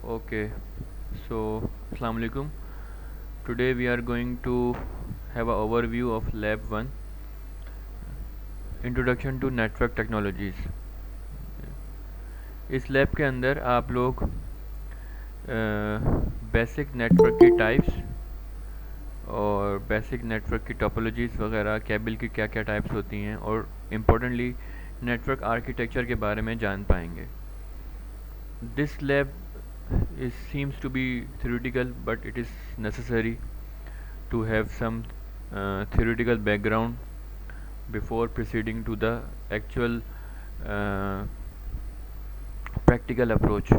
Okay, so Assalamu alaikum. Today we are going to have an overview of Lab 1, Introduction to Network Technologies. इस lab के अंदर आप लोग basic network की types और basic network की टोपोलॉजीज़ वगैरह, केबल की क्या क्या टाइप्स होती हैं और इम्पोर्टेंटली नेटवर्क आर्किटेक्चर के बारे में जान पाएंगे. This lab seems to be theoretical, but it is necessary to have some theoretical background before proceeding to the actual uh, practical approach.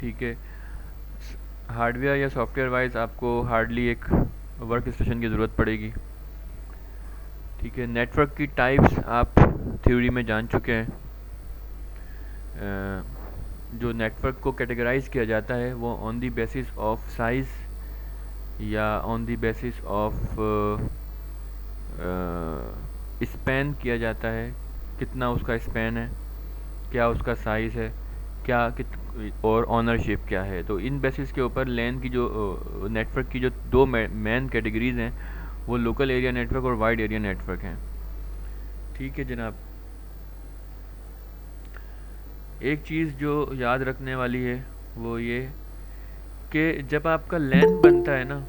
ठीक है. हार्डवेयर या सॉफ्टवेयर वाइज आपको हार्डली एक वर्क स्टेशन की ज़रूरत पड़ेगी. ठीक है. नेटवर्क की टाइप्स आप थ्योरी में जान चुके हैं. जो नेटवर्क को कैटेगराइज किया जाता है वो on the basis of size या on the basis of span किया जाता है. कितना उसका स्पैन है, क्या उसका साइज़ है, क्या और ऑनरशिप क्या है. तो इन बेसिस के ऊपर लैन की जो नेटवर्क की जो दो मेन कैटेगरीज हैं वो लोकल एरिया नेटवर्क और वाइड एरिया नेटवर्क हैं. ठीक है जनाब. एक चीज़ जो याद रखने वाली है वो ये कि जब आपका लैन बनता है ना,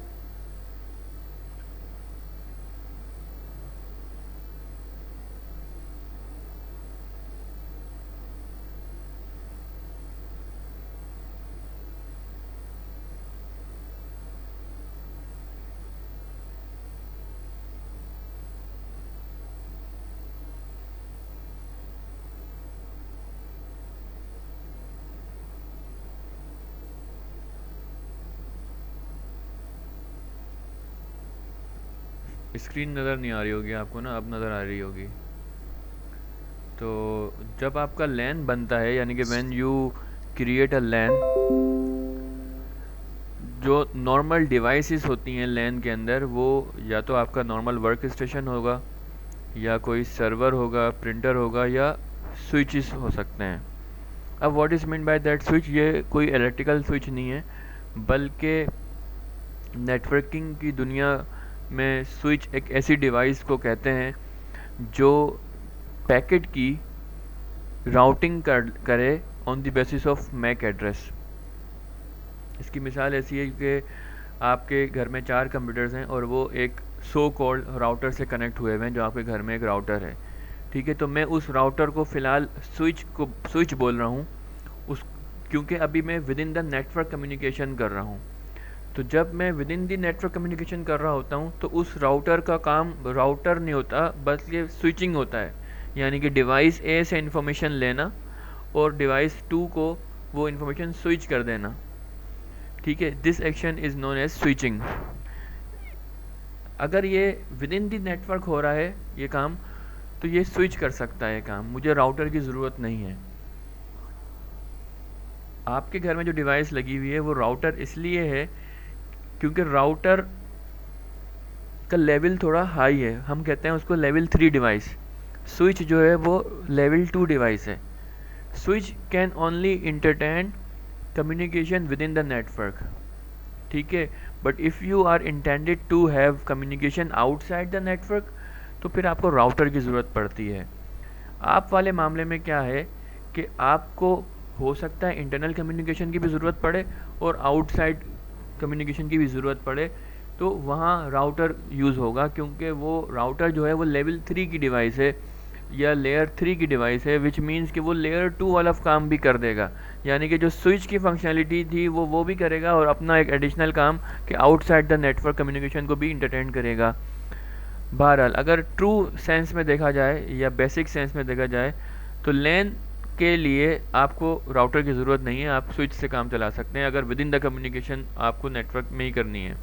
स्क्रीन नज़र नहीं आ रही होगी आपको ना, अब नज़र आ रही होगी. तो जब आपका लैन बनता है यानी कि व्हेन यू क्रिएट अ लैन, जो नॉर्मल डिवाइसेस होती हैं लैन के अंदर वो या तो आपका नॉर्मल वर्क स्टेशन होगा या कोई सर्वर होगा, प्रिंटर होगा या स्विचेस हो सकते हैं. अब what is mean by that switch, ये कोई इलेक्ट्रिकल स्विच नहीं है बल्कि नेटवर्किंग की दुनिया में स्विच एक ऐसी डिवाइस को कहते हैं जो पैकेट की राउटिंग करे on the basis of MAC address. इसकी मिसाल ऐसी है कि आपके घर में 4 कंप्यूटर्स हैं और वो एक सो कॉल्ड राउटर से कनेक्ट हुए हुए हैं, जो आपके घर में एक राउटर है. ठीक है. तो मैं उस राउटर को फ़िलहाल स्विच बोल रहा हूँ उस, क्योंकि अभी मैं with in the network communication कर रहा हूँ. तो जब मैं with in the network communication कर रहा होता हूँ तो उस राउटर का काम राउटर नहीं होता बल्कि स्विचिंग होता है. यानी कि डिवाइस ए से इंफॉर्मेशन लेना और डिवाइस 2 को वो इंफॉर्मेशन स्विच कर देना. ठीक है. This action is known as switching. अगर ये विद इन दी नेटवर्क हो रहा है ये काम, तो ये स्विच कर सकता है काम, मुझे राउटर की ज़रूरत नहीं है. आपके घर में जो डिवाइस लगी हुई है वो राउटर इसलिए है क्योंकि राउटर का लेवल थोड़ा हाई है, हम कहते हैं उसको लेवल 3 डिवाइस. स्विच जो है वो लेवल 2 डिवाइस है. Switch can only entertain communication within the network. ठीक है. But if you are intended to have communication outside the network तो फिर आपको राउटर की ज़रूरत पड़ती है. आप वाले मामले में क्या है कि आपको हो सकता है इंटरनल कम्युनिकेशन की भी ज़रूरत पड़े और आउटसाइड कम्युनिकेशन की भी ज़रूरत पड़े, तो वहाँ राउटर यूज़ होगा क्योंकि वो राउटर जो है वो लेवल 3 की डिवाइस है या लेयर 3 की डिवाइस है, विच मीन्स कि वो लेयर 2 वाला काम भी कर देगा. यानी कि जो स्विच की फंक्शनलिटी थी वो भी करेगा और अपना एक एडिशनल काम कि आउटसाइड द नेटवर्क कम्युनिकेशन को भी इंटरटेन करेगा. बहरहाल अगर ट्रू सेंस में देखा जाए या बेसिक सेंस में देखा जाए तो लैन के लिए आपको राउटर की ज़रूरत नहीं है, आप स्विच से काम चला सकते हैं अगर विद इन द कम्युनिकेशन आपको नेटवर्क में ही करनी है.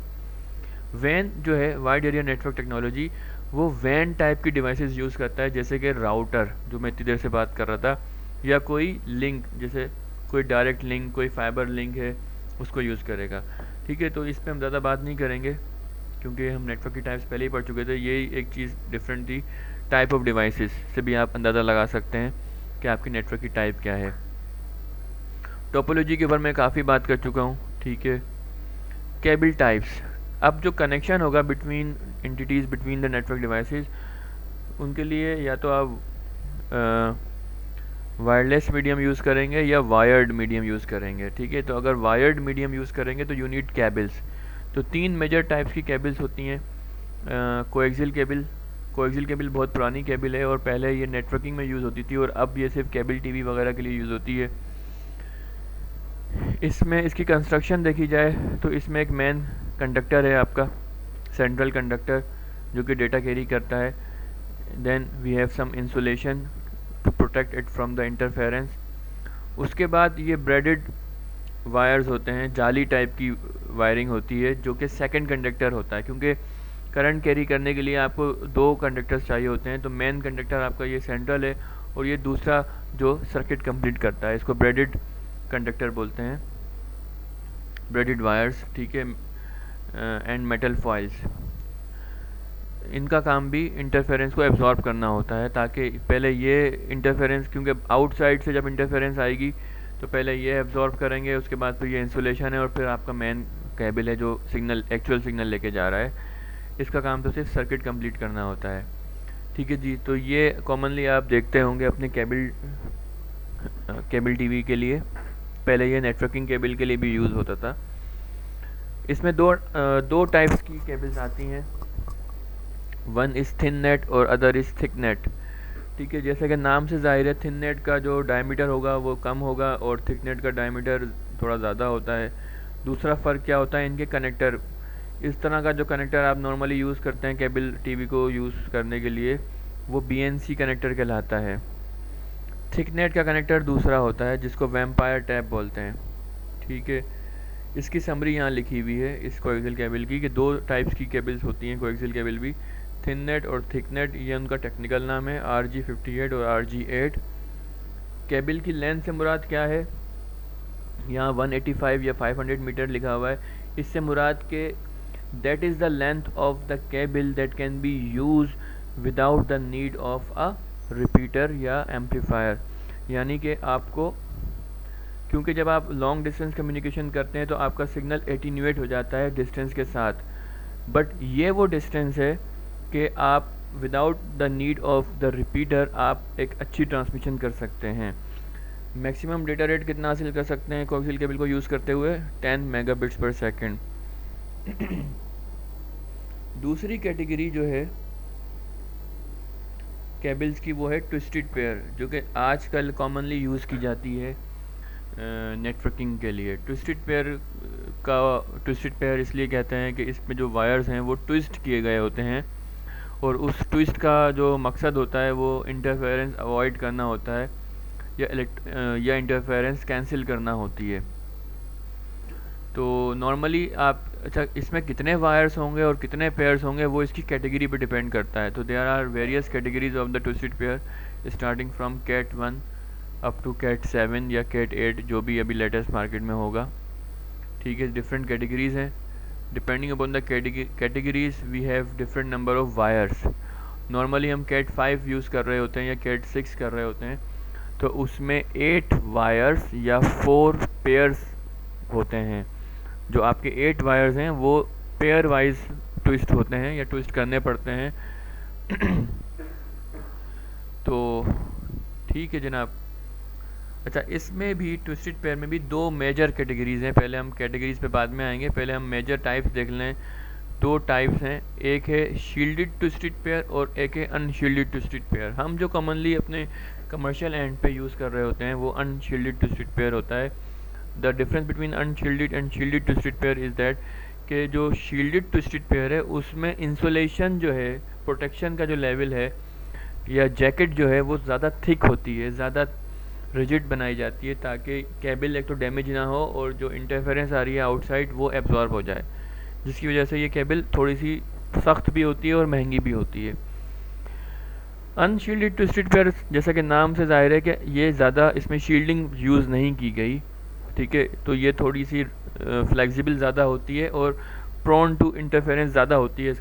वैन जो है वाइड एरिया नेटवर्क टेक्नोलॉजी, वो वैन टाइप की डिवाइसेस यूज़ करता है जैसे कि राउटर जो मैं इतनी देर से बात कर रहा था, या कोई लिंक जैसे कोई डायरेक्ट लिंक, कोई फाइबर लिंक है उसको यूज़ करेगा. ठीक है. तो इस पर हम ज़्यादा बात नहीं करेंगे क्योंकि हम नेटवर्क की टाइप्स पहले ही पढ़ चुके थे. यही एक चीज़ डिफरेंट थी. टाइप ऑफ डिवाइसेस से भी आप अंदाज़ा लगा सकते हैं कि आपकी नेटवर्क की टाइप क्या है. टोपोलॉजी के ऊपर मैं काफ़ी बात कर चुका हूँ, ठीक है। केबल टाइप्स, अब जो कनेक्शन होगा between entities between the network devices, उनके लिए या तो आप वायरलेस मीडियम यूज़ करेंगे या वायर्ड मीडियम यूज़ करेंगे, ठीक है। तो अगर वायर्ड मीडियम यूज़ करेंगे तो यू नीड केबल्स। तो 3 मेजर टाइप्स की केबल्स होती हैं। कोएक्सियल केबल, कोएक्सियल केबल बहुत पुरानी केबल है और पहले ये नेटवर्किंग में यूज़ होती थी और अब ये सिर्फ केबल टीवी वगैरह के लिए यूज़ होती है। इसमें इसकी कंस्ट्रक्शन देखी जाए तो इसमें एक मेन कंडक्टर है आपका, सेंट्रल कंडक्टर, जो कि डेटा कैरी करता है। Then we have some insulation to protect it from the interference. उसके बाद ये ब्रेडेड वायर्स होते हैं, जाली टाइप की वायरिंग होती है, जो कि सेकंड कंडक्टर होता है, क्योंकि करंट कैरी करने के लिए आपको 2 कंडक्टर्स चाहिए होते हैं। तो मेन कंडक्टर आपका ये सेंट्रल है और ये दूसरा जो सर्किट कंप्लीट करता है, इसको ब्रेडेड कंडक्टर बोलते हैं, ब्रेडेड वायर्स, ठीक है। एंड मेटल फॉइल्स, इनका काम भी इंटरफेरेंस को एब्जॉर्ब करना होता है, ताकि पहले ये इंटरफेरेंस, क्योंकि आउटसाइड से जब इंटरफेरेंस आएगी तो पहले ये एब्जॉर्ब करेंगे, उसके बाद फिर ये इंसुलेशन है और फिर आपका मेन केबल है जो सिग्नल, एक्चुअल सिग्नल लेके जा रहा है। इसका काम तो सिर्फ सर्किट कंप्लीट करना होता है, ठीक है जी। तो ये कॉमनली आप देखते होंगे अपने केबल टीवी के लिए, पहले ये नेटवर्किंग केबल के लिए भी यूज़ होता था। इसमें दो टाइप्स की केबल्स आती हैं, वन इज़ थिन नेट और अदर इज़ थिक नेट, ठीक है। जैसे कि नाम से ज़ाहिर है, थिन नेट का जो डायमीटर होगा वो कम होगा और थिक नेट का डायमीटर थोड़ा ज़्यादा होता है। दूसरा फ़र्क क्या होता है, इनके कनेक्टर, इस तरह का जो कनेक्टर आप नॉर्मली यूज़ करते हैं केबल टीवी को यूज़ करने के लिए, वो BNC कनेक्टर कहलाता है। थिक नेट का कनेक्टर दूसरा होता है जिसको वैम्पायर टैप बोलते हैं, ठीक है। इसकी समरी यहाँ लिखी हुई है इस कोएक्सियल केबल की, कि 2 टाइप्स की केबल्स होती हैं कोएक्सियल केबल भी, थिन नेट और थिक नेट, ये उनका टेक्निकल नाम है, RG58 और RG8। केबल की लेंथ से मुराद क्या है, यहाँ 185 या 500 मीटर लिखा हुआ है। इससे मुराद के that is the length of the cable that can be use without the need of a repeater या एम्पलीफायर, यानी कि आपको, क्योंकि जब आप लॉन्ग डिस्टेंस कम्युनिकेशन करते हैं तो आपका सिग्नल एटीन्यूएट हो जाता है डिस्टेंस के साथ, बट ये वो डिस्टेंस है कि आप without the need of the repeater आप एक अच्छी ट्रांसमिशन कर सकते हैं। मैक्सिमम डेटा रेट कितना हासिल कर सकते हैं कोएक्सियल केबल को यूज़ करते हुए, 10 मेगाबिट्स पर सेकेंड। दूसरी कैटेगरी जो है केबल्स की वो है ट्विस्टेड पेयर, जो कि आजकल कॉमनली यूज़ की जाती है नेटवर्किंग के लिए। ट्विस्टेड पेयर इसलिए कहते हैं कि इसमें जो वायर्स हैं वो ट्विस्ट किए गए होते हैं और उस ट्विस्ट का जो मकसद होता है वो इंटरफेरेंस अवॉइड करना होता है या इंटरफेरेंस कैंसिल करना होती है। तो नॉर्मली आप, अच्छा, इसमें कितने वायर्स होंगे और कितने पेयर्स होंगे वो इसकी कैटेगरी पे डिपेंड करता है। तो there are various categories of the twisted pair, starting from cat 1 up to cat 7 या कैट 8, जो भी अभी लेटेस्ट मार्केट में होगा, ठीक है। डिफरेंट कैटेगरीज हैं, depending upon the categories we have different number of wires. Normally हम कैट 5 यूज़ कर रहे होते हैं या कैट 6 कर रहे होते हैं, तो उसमें 8 वायर्स या 4 पेयर्स होते हैं। जो आपके 8 वायर्स हैं वो पेयर वाइज ट्विस्ट होते हैं या ट्विस्ट करने पड़ते हैं। तो ठीक है जनाब। अच्छा, इसमें भी ट्विस्टेड पेयर में भी 2 मेजर कैटेगरीज हैं, पहले हम कैटेगरीज पे बाद में आएंगे, पहले हम मेजर टाइप्स देख लें। 2 टाइप्स हैं, एक है शील्डेड ट्विस्टेड पेयर और एक है अनशील्डेड ट्विस्टेड पेयर। हम जो कॉमनली अपने कमर्शियल एंड पे यूज़ कर रहे होते हैं वो अनशील्डेड ट्विस्टेड पेयर होता है। The difference between unshielded and shielded twisted pair is that कि जो शील्डेड ट्विस्टेड पेयर है उसमें इंसुलेशन जो है, प्रोटेक्शन का जो लेवल है या जैकेट जो है वो ज़्यादा थिक होती है, ज़्यादा रिजिड बनाई जाती है, ताकि केबल एक तो डैमेज ना हो और जो इंटरफेरेंस आ रही है आउटसाइड वो एब्जॉर्ब हो जाए, जिसकी वजह से ये केबल थोड़ी सी सख्त भी होती है और महंगी भी होती है। अनशील्डेड ट्विस्टेड पेयर, जैसा कि नाम से ज़ाहिर है कि ये ज़्यादा इसमें शील्डिंग यूज़ नहीं की गई, ठीक है। तो ये थोड़ी सी फ्लेक्सिबल ज़्यादा होती है और प्रोन टू इंटरफेरेंस ज़्यादा होती है as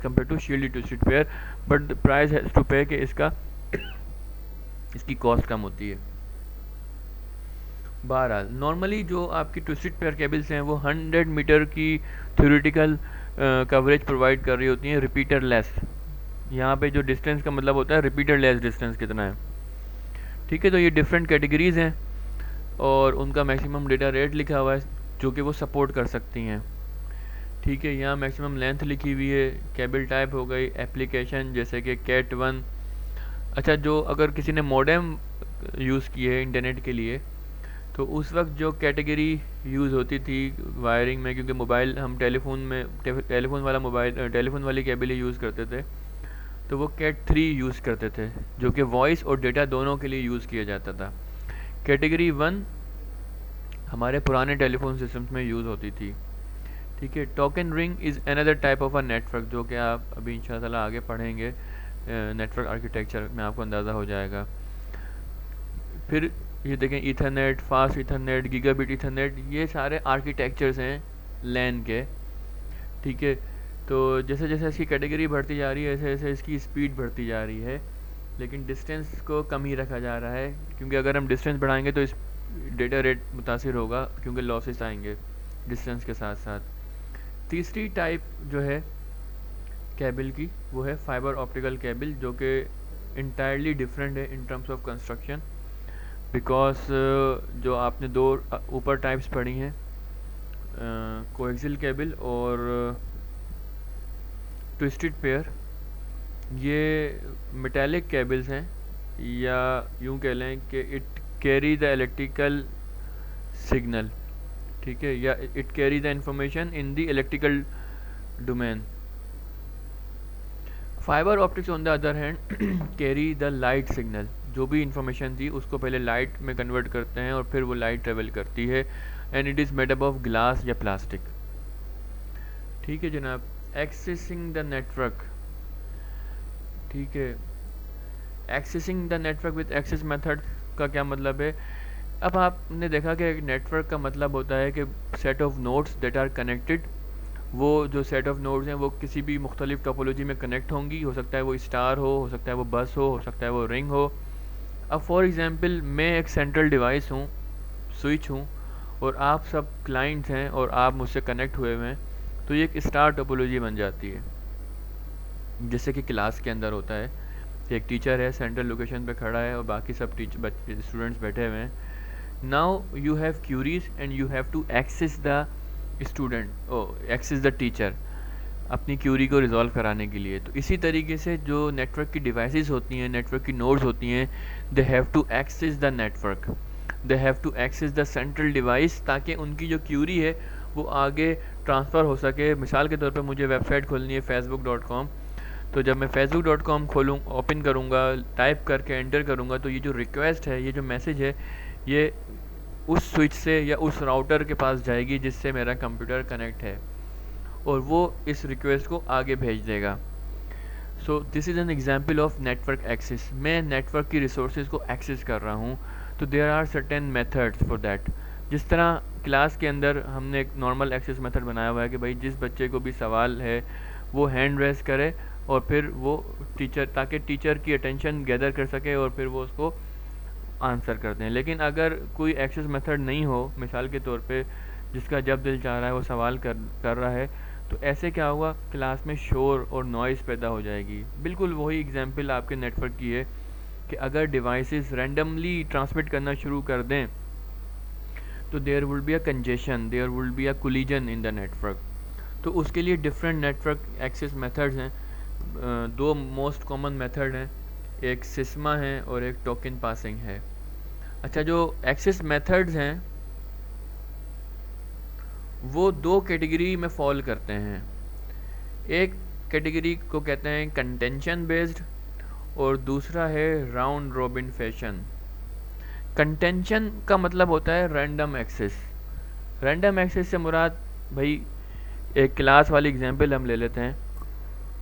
compare to shielded twisted pair, but the price has to pay कि इसकी कॉस्ट कम होती है। बहरहाल नॉर्मली जो आपकी ट्विस्टेड पेयर केबल्स हैं वो 100 मीटर की थ्योरेटिकल कवरेज प्रोवाइड कर रही होती हैं रिपीटर लेस। यहाँ पे जो डिस्टेंस का मतलब होता है रिपीटर लेस डिस्टेंस कितना है। ठीक है, तो ये डिफरेंट कैटेगरीज हैं और उनका मैक्सिमम डेटा रेट लिखा हुआ है जो कि वो सपोर्ट कर सकती हैं। ठीक है, यहाँ मैक्सिमम लेंथ लिखी हुई है। केबल टाइप हो गई, एप्लीकेशन जैसे कि कैट 1। अच्छा, जो अगर किसी ने मॉडेम यूज़ किए है इंटरनेट के लिए तो उस वक्त जो कैटेगरी यूज़ होती थी वायरिंग में, क्योंकि मोबाइल हम टेलीफोन में टेलीफोन वाला मोबाइल टेलीफोन वाली केबल ही यूज़ करते थे, तो वो कैट 3 यूज़ करते थे जो कि वॉइस और डेटा दोनों के लिए यूज़ किया जाता था। कैटेगरी 1 हमारे पुराने टेलीफोन सिस्टम्स में यूज़ होती थी। ठीक है, token ring is another type of a network जो कि आप अभी इंशाल्लाह आगे पढ़ेंगे नेटवर्क आर्किटेक्चर में, आपको अंदाज़ा हो जाएगा। फिर ये देखें Ethernet, fast Ethernet, gigabit Ethernet, ये सारे आर्किटेक्चर्स हैं लैन के। ठीक है, तो जैसे जैसे इसकी कैटेगरी बढ़ती जा रही है ऐसे ऐसे इसकी स्पीड बढ़ती जा रही है, लेकिन डिस्टेंस को कम ही रखा जा रहा है, क्योंकि अगर हम डिस्टेंस बढ़ाएंगे तो इस डेटा रेट मुतासिर होगा, क्योंकि लॉसेस आएंगे डिस्टेंस के साथ साथ। तीसरी टाइप जो है केबल की वो है फाइबर ऑप्टिकल केबल, जो कि इंटायरली डिफरेंट है in terms of construction, because जो आपने दो ऊपर टाइप्स पढ़ी हैं कोएक्सियल केबल और ट्विस्टेड पेयर, ये मेटालिक केबल्स हैं, या यूं कह लें कि it carry the electrical signal. ठीक है, या it carry the information in the electrical domain. Fibre optics on the other hand carry the light signal, जो भी इंफॉर्मेशन थी उसको पहले लाइट में कन्वर्ट करते हैं और फिर वो लाइट ट्रेवल करती है, and it is made up of glass या प्लास्टिक। ठीक है जनाब, एक्सेसिंग द नेटवर्क। ठीक है, accessing the network with access method का क्या मतलब है। अब आपने देखा कि एक नेटवर्क का मतलब होता है कि set of nodes that are connected. वो जो सेट ऑफ नोड्स हैं वो किसी भी मुख्तलिफ टोपोलॉजी में कनेक्ट होंगी, हो सकता है वो स्टार हो सकता है वो बस हो सकता है वो रिंग हो। अब फॉर एग्ज़ाम्पल मैं एक सेंट्रल डिवाइस हूँ, स्विच हूँ, और आप सब क्लाइंट्स हैं और आप मुझसे कनेक्ट हुए हुए हैं, तो ये एक स्टार टोपोलॉजी बन जाती है। जैसे कि क्लास के अंदर होता है, एक टीचर है सेंट्रल लोकेशन पे खड़ा है और बाकी सब स्टूडेंट्स बैठे हुए हैं। Now you have queries and you have to access the student access the teacher अपनी क्यूरी को रिजॉल्व कराने के लिए। तो इसी तरीके से जो नेटवर्क की डिवाइसेस होती हैं, नेटवर्क की नोड्स होती हैं, they have to access the network, they have to access the central device, ताकि उनकी जो क्यूरी है वो आगे ट्रांसफ़र हो सके। मिसाल के तौर पे मुझे वेबसाइट खोलनी है facebook.com, तो जब मैं facebook.com खोलूँ, ओपन करूँगा, टाइप करके एंटर करूँगा, तो ये जो रिक्वेस्ट है, ये जो मैसेज है, ये उस स्विच से या उस राउटर के पास जाएगी जिससे मेरा कंप्यूटर कनेक्ट है, और वो इस रिक्वेस्ट को आगे भेज देगा। So this is an example of network access. मैं नेटवर्क की रिसोर्सेज को एक्सेस कर रहा हूँ, तो there are certain methods for that. जिस तरह क्लास के अंदर हमने एक नॉर्मल एक्सेस मेथड बनाया हुआ है कि भाई जिस बच्चे को भी सवाल है वो हैंड रेज करे और फिर वो टीचर, ताकि टीचर की अटेंशन गैदर कर सके और फिर वो उसको आंसर कर दें। लेकिन अगर कोई एक्सेस मेथड नहीं हो, मिसाल के तौर पे जिसका जब दिल चाह रहा है वो सवाल कर रहा है, तो ऐसे क्या होगा, क्लास में शोर और नॉइज़ पैदा हो जाएगी। बिल्कुल वही एग्जांपल आपके नेटवर्क की है कि अगर डिवाइसेस रैंडमली ट्रांसमिट करना शुरू कर दें तो there will be a congestion, there will be a collision in the network. तो उसके लिए डिफरेंट नेटवर्क एक्सेस मेथड्स हैं। दो मोस्ट कॉमन मेथड हैं, एक सिस्मा है और एक टोकन पासिंग है। अच्छा, जो एक्सेस मेथड्स हैं वो दो कैटेगरी में फॉल करते हैं। एक कैटेगरी को कहते हैं कंटेंशन बेस्ड और दूसरा है राउंड रॉबिन फैशन। कंटेंशन का मतलब होता है रैंडम एक्सेस। रैंडम एक्सेस से मुराद, भाई एक क्लास वाली एग्जांपल हम ले लेते हैं।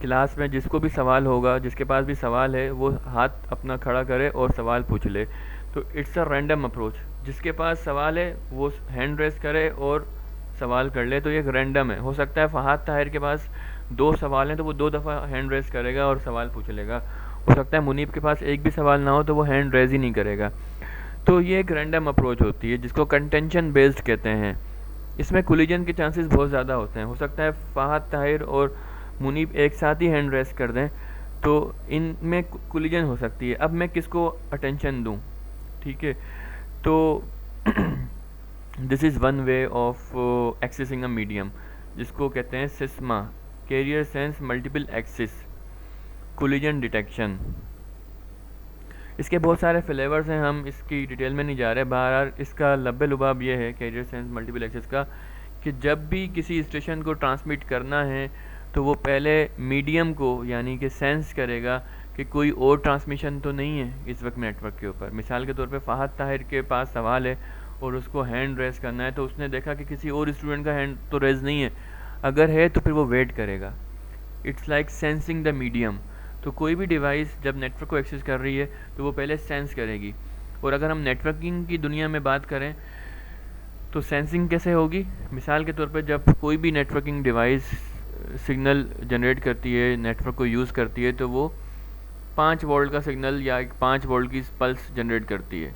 क्लास में जिसको भी सवाल होगा, जिसके पास भी सवाल है, वो हाथ अपना खड़ा करे और सवाल पूछ ले, तो इट्स अ रैंडम अप्रोच। जिसके पास सवाल है वो हैंड रेस करे और सवाल कर ले, तो ये एक रैंडम है। हो सकता है फहाद ताहिर के पास 2 सवाल हैं तो वो 2 दफ़ा हैंड रेस करेगा और सवाल पूछ लेगा। हो सकता है मुनीब के पास एक भी सवाल ना हो तो वो हैंड रेस ही नहीं करेगा। तो ये एक रैंडम अप्रोच होती है जिसको कंटेंशन बेस्ड कहते हैं। इसमें कोलिजन के चांसेस बहुत ज़्यादा होते हैं। हो सकता है फ़ाहद ताहिर और मुनीब एक साथ ही हैंड रेस कर दें, तो इनमें कोलिजन हो सकती है। अब मैं किसको अटेंशन दूं? ठीक है, तो this is one way of accessing a medium, जिसको कहते हैं CSMA, carrier sense multiple access collision detection. इसके बहुत सारे फ्लेवर्स हैं, हम इसकी डिटेल में नहीं जा रहे। बहरहाल इसका लब्बे लुबाब ये है कैरियर सेंस मल्टीपल एक्सेस का, कि जब भी किसी स्टेशन को ट्रांसमिट करना है तो वो पहले मीडियम को यानी कि सेंस करेगा कि कोई और ट्रांसमिशन तो नहीं है इस वक्त नेटवर्क के ऊपर। मिसाल के तौर पे फ़ाहद ताहिर के पास सवाल है और उसको हैंड रेज करना है, तो उसने देखा कि किसी और स्टूडेंट का हैंड तो रेज नहीं है, अगर है तो फिर वो वेट करेगा। It's like sensing the medium. तो कोई भी डिवाइस जब नेटवर्क को एक्सेस कर रही है तो वो पहले सेंस करेगी। और अगर हम नेटवर्किंग की दुनिया में बात करें तो सेंसिंग कैसे होगी? मिसाल के तौर पर जब कोई भी नेटवर्किंग डिवाइस सिग्नल जनरेट करती है, नेटवर्क को यूज़ करती है, तो वो 5 वोल्ट का सिग्नल या 5 वोल्ट की पल्स जनरेट करती है।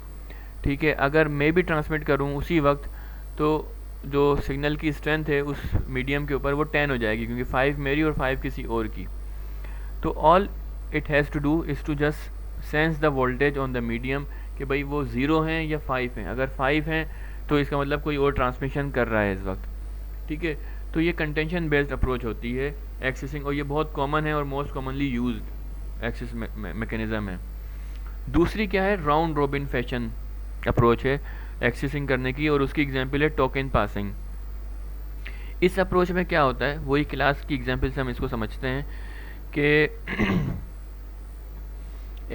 ठीक है, अगर मैं भी ट्रांसमिट करूं उसी वक्त, तो जो सिग्नल की स्ट्रेंथ है उस मीडियम के ऊपर वो 10 हो जाएगी, क्योंकि 5 मेरी और 5 किसी और की। तो all it has to do is to just sense the voltage on the medium, कि भाई वो 0 हैं या 5 हैं। अगर 5 हैं तो इसका मतलब कोई और ट्रांसमिशन कर रहा है इस वक्त। ठीक है, तो ये कंटेंशन बेस्ड अप्रोच होती है एक्सेसिंग, और ये बहुत कॉमन है और most commonly used access mechanism है। दूसरी क्या है? राउंड रॉबिन फैशन अप्रोच है एक्सेसिंग करने की, और उसकी एग्जांपल है टोकन पासिंग। इस अप्रोच में क्या होता है, वही क्लास की एग्जांपल से हम इसको समझते हैं कि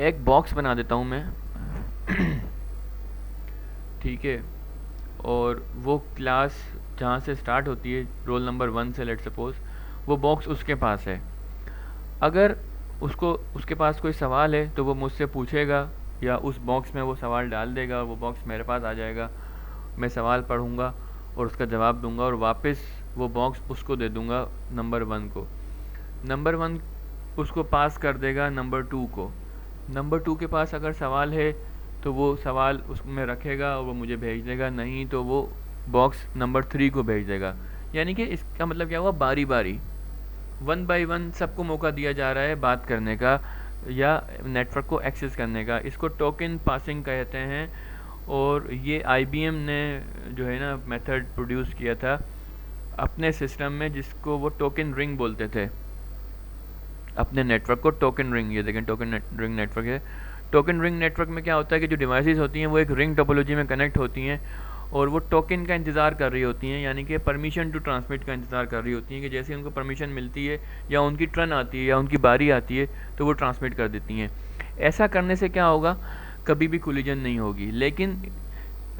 एक बॉक्स बना देता हूँ मैं ठीक है, और वो क्लास जहाँ से स्टार्ट होती है रोल नंबर 1 से, लेट सपोज वो बॉक्स उसके पास है। अगर उसके पास कोई सवाल है तो वो मुझसे पूछेगा या उस बॉक्स में वो सवाल डाल देगा, वो बॉक्स मेरे पास आ जाएगा, मैं सवाल पढ़ूंगा और उसका जवाब दूंगा, और वापस वो बॉक्स उसको दे दूंगा नंबर 1 को। नंबर 1 उसको पास कर देगा नंबर 2 को। नंबर 2 के पास अगर सवाल है तो वो सवाल उसमें रखेगा और वो मुझे भेज देगा, नहीं तो वो बॉक्स नंबर 3 को भेज देगा। यानी कि इसका मतलब क्या हुआ, बारी बारी 1 बाई 1 सबको मौका दिया जा रहा है बात करने का या नेटवर्क को एक्सेस करने का। इसको टोकन पासिंग कहते हैं, और ये IBM ने जो है ना मेथड प्रोड्यूस किया था अपने सिस्टम में, जिसको वो टोकन रिंग बोलते थे। अपने नेटवर्क को टोकन रिंग, ये देखें टोकन रिंग नेटवर्क है। टोकन रिंग नेटवर्क में क्या होता है कि जो डिवाइसेस होती हैं वो एक रिंग टोपोलॉजी में कनेक्ट होती हैं, और वो टोकन का इंतज़ार कर रही होती हैं, यानी कि परमिशन टू ट्रांसमिट का इंतज़ार कर रही होती हैं, कि जैसे उनको परमिशन मिलती है या उनकी टर्न आती है या उनकी बारी आती है तो वो ट्रांसमिट कर देती हैं। ऐसा करने से क्या होगा, कभी भी कोलिजन नहीं होगी। लेकिन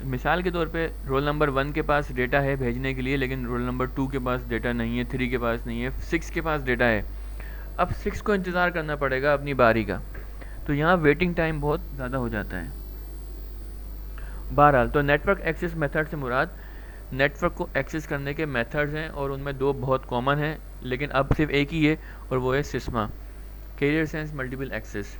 मिसाल के तौर पे रोल नंबर 1 के पास डेटा है भेजने के लिए, लेकिन रोल नंबर 2 के पास डेटा नहीं है, 3 के पास नहीं है, 6 के पास डेटा है। अब 6 को इंतज़ार करना पड़ेगा अपनी बारी का, तो यहाँ वेटिंग टाइम बहुत ज़्यादा हो जाता है। बहरहाल तो नेटवर्क एक्सेस मेथड से मुराद नेटवर्क को एक्सेस करने के मेथड्स हैं, और उनमें 2 बहुत कॉमन हैं, लेकिन अब सिर्फ एक ही है, और वो है सिस्मा, कैरियर सेंस मल्टीपल एक्सेस।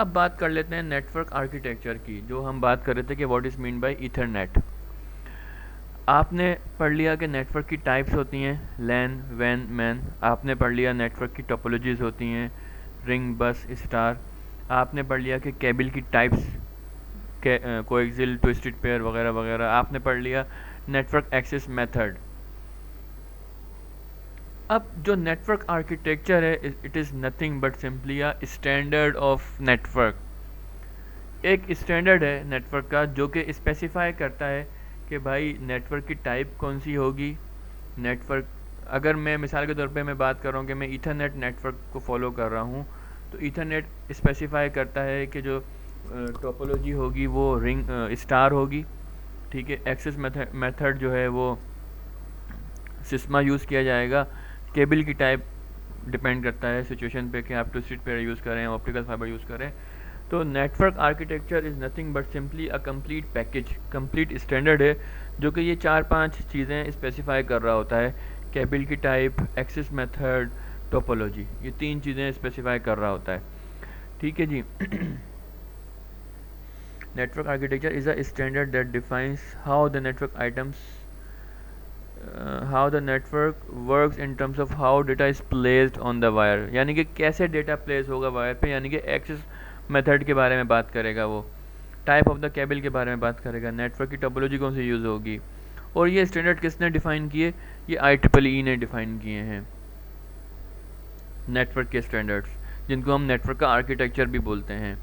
अब बात कर लेते हैं नेटवर्क आर्किटेक्चर की, जो हम बात कर रहे थे कि what is mean bye Ethernet. आपने पढ़ लिया कि नेटवर्क की टाइप्स होती हैं, लैन, वैन, मैन। आपने पढ़ लिया नेटवर्क की टोपोलॉजीज़ होती हैं, रिंग, बस, स्टार। आपने पढ़ लिया कि केबल की टाइप्स, कोएक्सियल, ट्विस्टेड पेयर वगैरह वगैरह। आपने पढ़ लिया नेटवर्क एक्सेस मेथड। अब जो नेटवर्क आर्किटेक्चर है, it is nothing but simply a standard of network. एक स्टैंडर्ड है नेटवर्क का जो कि स्पेसिफाई करता है कि भाई नेटवर्क की टाइप कौन सी होगी। नेटवर्क, अगर मैं मिसाल के तौर पे मैं बात कर रहा हूँ कि मैं ईथरनेट नेटवर्क को फॉलो कर रहा हूँ, तो ईथरनेट स्पेसिफाई करता है कि जो टोपोलॉजी होगी वो रिंग स्टार होगी। ठीक है, एक्सेस मेथड जो है वो सिस्मा यूज़ किया जाएगा। केबल की टाइप डिपेंड करता है सिचुएशन पे कि आप ट्विस्टेड पेयर यूज़ करें, ऑप्टिकल फाइबर यूज़ करें। तो network architecture is nothing but simply a complete package, complete standard है जो कि ये 4-5 चीज़ें स्पेसिफाई कर रहा होता है। केबल की टाइप, एक्सेस मेथड, टोपोलॉजी, ये 3 चीज़ें स्पेसिफाई कर रहा होता है। ठीक है जी Network architecture is a standard that defines how the network works in terms of how data is placed on the wire, यानी कि कैसे डेटा प्लेस होगा वायर पे, यानी कि एक्सेस मेथड के बारे में बात करेगा वो, टाइप ऑफ द केबल के बारे में बात करेगा, नेटवर्क की टोपोलॉजी कौन सी यूज़ होगी। और ये स्टैंडर्ड किसने डिफ़ाइन किए? ये IEEE ने डिफ़ाइन किए हैं नेटवर्क के स्टैंडर्ड्स, जिनको हम नेटवर्क का आर्किटेक्चर भी बोलते हैं।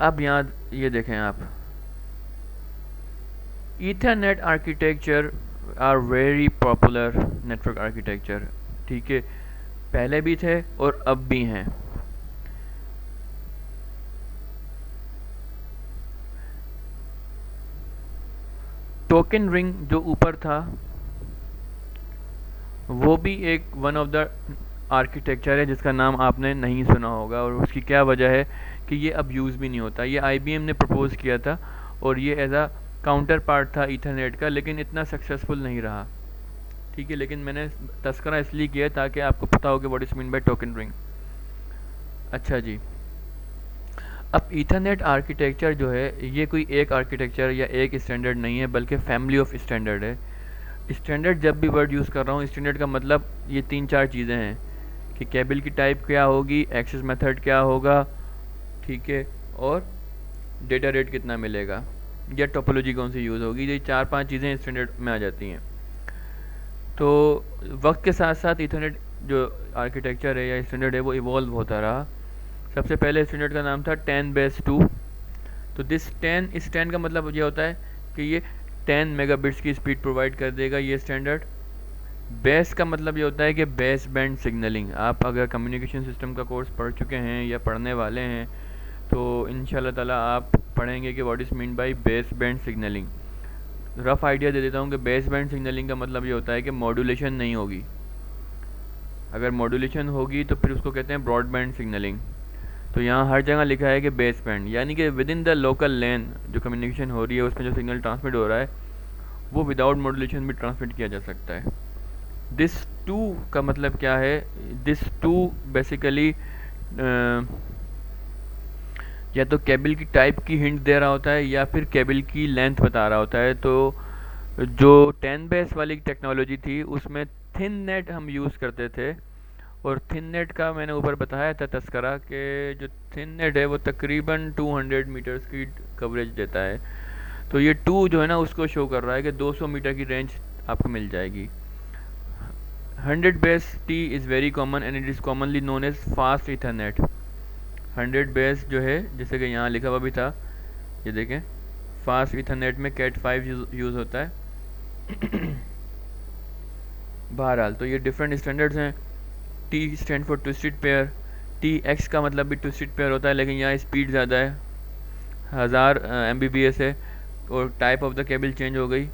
अब यहाँ ये देखें आप, ethernet architecture are very popular network architecture, ठीक है, पहले भी थे और अब भी हैं। टोकन रिंग जो ऊपर था वो भी एक वन ऑफ द आर्किटेक्चर है जिसका नाम आपने नहीं सुना होगा, और उसकी क्या वजह है कि ये अब यूज़ भी नहीं होता। ये IBM ने प्रपोज़ किया था और ये एज अ काउंटर पार्ट था ईथरनेट का, लेकिन इतना सक्सेसफुल नहीं रहा, ठीक है। लेकिन मैंने तस्करा इसलिए किया ताकि आपको पता हो कि what is mean bye token ring. अच्छा जी, अब ईथरनेट आर्किटेक्चर जो है ये कोई एक आर्किटेक्चर या एक स्टैंडर्ड नहीं है, बल्कि फैमिली ऑफ स्टैंडर्ड है। स्टैंडर्ड जब भी वर्ड यूज़ कर रहा हूँ, स्टैंडर्ड का मतलब ये 3-4 चीज़ें हैं कि केबल की टाइप क्या होगी, एक्सेस मेथड क्या होगा, ठीक है, और डेटा रेट कितना मिलेगा, या टोपोलॉजी कौन सी यूज़ होगी। ये 4-5 चीज़ें स्टैंडर्ड में आ जाती हैं। तो वक्त के साथ साथ ईथरनेट जो आर्किटेक्चर है या स्टैंडर्ड है वो इवॉल्व होता रहा। सबसे पहले स्टैंडर्ड का नाम था 10/2। तो इस 10 का मतलब ये होता है कि ये 10 मेगाबिट्स की स्पीड प्रोवाइड कर देगा ये स्टैंडर्ड। बेस का मतलब ये होता है कि बेस बैंड सिग्नलिंग। आप अगर कम्युनिकेशन सिस्टम का कोर्स पढ़ चुके हैं या पढ़ने वाले हैं तो इंशाल्लाह ताला आप पढ़ेंगे कि what is mean by base band signalling. Rough idea दे देता हूँ कि बेस बैंड सिग्नलिंग का मतलब ये होता है कि मॉड्यूलेशन नहीं होगी। अगर मॉड्यूलेशन होगी तो फिर उसको कहते हैं ब्रॉडबैंड सिग्नलिंग। तो यहाँ हर जगह लिखा है कि बेस बैंड, यानी कि विद इन द लोकल लेन जो कम्युनिकेशन हो रही है उसमें जो सिग्नल ट्रांसमिट हो रहा है वो विदाउट मॉड्यूलेशन भी ट्रांसमिट किया जा सकता है। दिस टू का मतलब क्या है? दिस टू बेसिकली या तो केबल की टाइप की हिंट दे रहा होता है या फिर केबल की लेंथ बता रहा होता है। तो जो 10 बेस वाली टेक्नोलॉजी थी उसमें थिन नेट हम यूज़ करते थे, और थिन नेट का मैंने ऊपर बताया था तस्करा कि जो थिन नेट है वो तकरीबन 200 मीटर्स की कवरेज देता है। तो ये 2 जो है ना उसको शो कर रहा है कि 200 मीटर की रेंज आपको मिल जाएगी। 100 base T is very common and it is commonly known as fast ethernet. 100 base जो है जैसे कि यहाँ लिखा हुआ भी था, ये देखें, फास्ट ईथरनेट में कैट 5 यूज़ होता है। बहरहाल तो ये डिफरेंट स्टैंडर्ड्स हैं। T stand for twisted pair. TX का मतलब भी ट्विस्टेड पेयर होता है, लेकिन यहाँ स्पीड ज़्यादा है, 1000 Mbps है, और type of the cable change हो गई,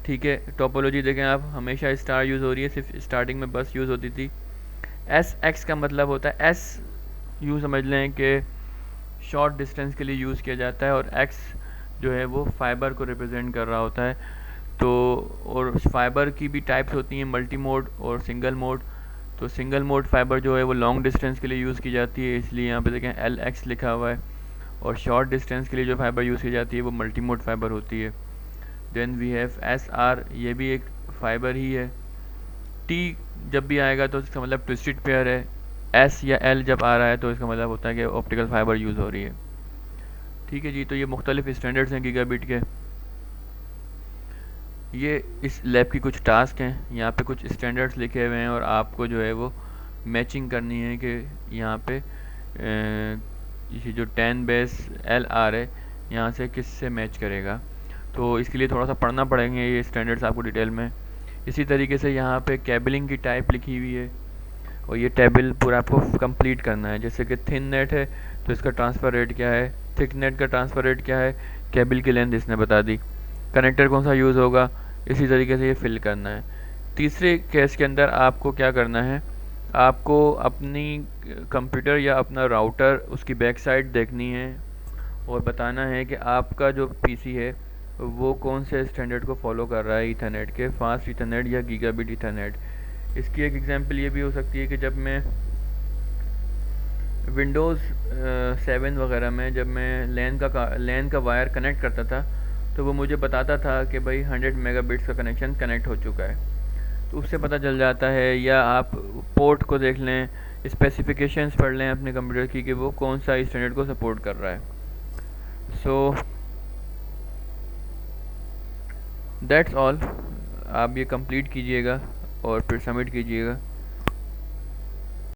ठीक है। टोपोलॉजी देखें आप, हमेशा स्टार यूज़ हो रही है, सिर्फ स्टार्टिंग में बस यूज़ होती थी। SX का मतलब होता है, S यूँ समझ लें कि शॉर्ट डिस्टेंस के लिए यूज़ किया जाता है, और X जो है वो फाइबर को रिप्रेजेंट कर रहा होता है। तो और फाइबर की भी टाइप्स होती हैं, मल्टी मोड और सिंगल मोड। तो सिंगल मोड फाइबर जो है वो लॉन्ग डिस्टेंस के लिए यूज़ की जाती है, इसलिए यहाँ पे देखें LX लिखा हुआ है। और शॉर्ट डिस्टेंस के लिए जो फाइबर यूज़ की जाती है वो मल्टी मोड फाइबर होती है। देन वी हैव SR, ये भी एक फाइबर ही है। T जब भी आएगा तो इसका मतलब ट्विस्टेड पेयर है। S या L जब आ रहा है तो इसका मतलब होता है कि ऑप्टिकल फाइबर यूज़ हो रही है, ठीक है जी। तो ये मुख्तलिफ स्टैंडर्ड्स हैं गीगाबिट के। ये इस लैब की कुछ टास्क हैं, यहाँ पे कुछ स्टैंडर्ड्स लिखे हुए हैं और आपको जो है वो मैचिंग करनी है कि यहाँ पे ये जो 10 बेस LR है यहाँ से किस से मैच करेगा। तो इसके लिए थोड़ा सा पढ़ना पड़ेंगे ये स्टैंडर्ड्स आपको डिटेल में। इसी तरीके से यहाँ पे केबलिंग की टाइप लिखी हुई है और ये टेबल पूरा आपको कंप्लीट करना है। जैसे कि थिन नेट है तो इसका ट्रांसफ़र रेट क्या है, थिक नेट का ट्रांसफ़र रेट क्या है, केबल की लेंथ इसने बता दी, कनेक्टर कौन सा यूज़ होगा, इसी तरीके से ये फिल करना है। तीसरे केस के अंदर आपको क्या करना है, आपको अपनी कंप्यूटर या अपना राउटर उसकी बैक साइड देखनी है और बताना है कि आपका जो पीसी है वो कौन से स्टैंडर्ड को फॉलो कर रहा है, ईथरनेट के, फास्ट ईथरनेट या गीगाबिट ईथरनेट। इसकी एक एग्जांपल ये भी हो सकती है कि जब मैं विंडोज़ 7 वगैरह में जब मैं लैन का वायर कनेक्ट करता था, तो वो मुझे बताता था कि भाई 100 मेगाबिट्स का कनेक्शन कनेक्ट हो चुका है। तो उससे पता चल जाता है, या आप पोर्ट को देख लें, स्पेसिफिकेशंस पढ़ लें अपने कंप्यूटर की कि वो कौन सा स्टैंडर्ड को सपोर्ट कर रहा है। So that's all. आप ये कंप्लीट कीजिएगा और फिर सबमिट कीजिएगा।